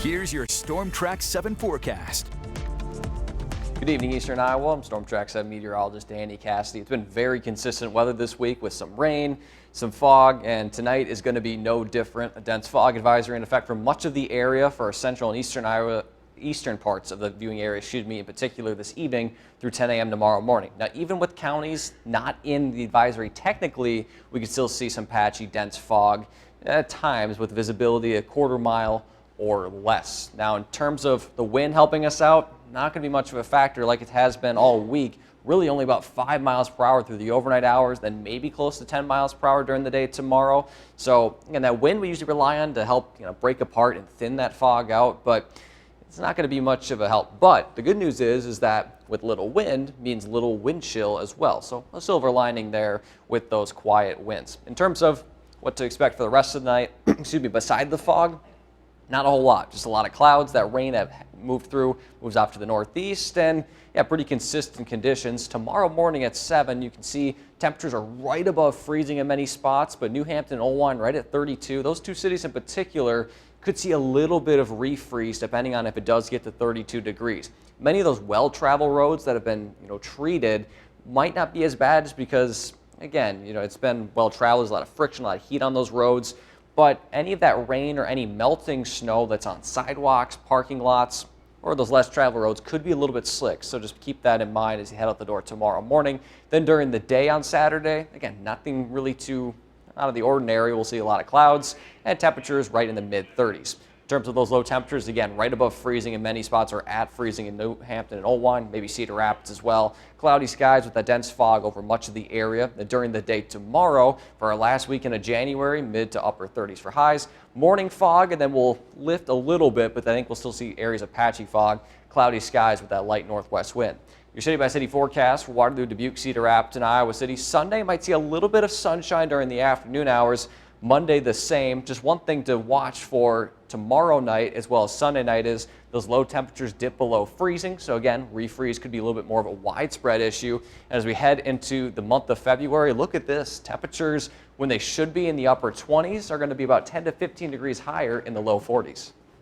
Here's your Storm Track 7 forecast. Good evening, Eastern Iowa. I'm Storm Track 7 meteorologist Danny Cassidy. It's been very consistent weather this week with some rain, some fog, and tonight is going to be no different. A dense fog advisory in effect for much of the area for our central and eastern Iowa, eastern parts of the viewing area, in particular this evening through 10 a.m. tomorrow morning. Now, even with counties not in the advisory, technically, we can still see some patchy, dense fog at times with visibility a quarter mile or less. Now, in terms of the wind helping us out, not going to be much of a factor like it has been all week. Really only about 5 miles per hour through the overnight hours, then maybe close to 10 miles per hour during the day tomorrow. So again, that wind we usually rely on to help break apart and thin that fog out, but it's not going to be much of a help. But the good news is that with little wind means little wind chill as well. So a silver lining there with those quiet winds. In terms of what to expect for the rest of the night, beside the fog, not a whole lot, just a lot of clouds. That rain that moved through moves off to the northeast, and pretty consistent conditions. Tomorrow morning at 7, you can see temperatures are right above freezing in many spots, but New Hampton, Oelwein right at 32. Those two cities in particular could see a little bit of refreeze depending on if it does get to 32 degrees. Many of those well-traveled roads that have been treated might not be as bad just because, again, it's been well-traveled. There's a lot of friction, a lot of heat on those roads. But any of that rain or any melting snow that's on sidewalks, parking lots, or those less traveled roads could be a little bit slick. So just keep that in mind as you head out the door tomorrow morning. Then during the day on Saturday, again, nothing really too out of the ordinary. We'll see a lot of clouds and temperatures right in the mid-30s. In terms of those low temperatures, again, right above freezing in many spots, or at freezing in New Hampton and Oelwein, maybe Cedar Rapids as well. Cloudy skies with that dense fog over much of the area. And during the day tomorrow, for our last weekend of January, mid to upper 30s for highs. Morning fog, and then we'll lift a little bit, but I think we'll still see areas of patchy fog. Cloudy skies with that light northwest wind. Your city-by-city forecast for Waterloo, Dubuque, Cedar Rapids, and Iowa City. Sunday might see a little bit of sunshine during the afternoon hours. Monday the same. Just one thing to watch for tomorrow night as well as Sunday night is those low temperatures dip below freezing. So again, refreeze could be a little bit more of a widespread issue. As we head into the month of February, look at this. Temperatures, when they should be in the upper 20s, are going to be about 10 to 15 degrees higher in the low 40s.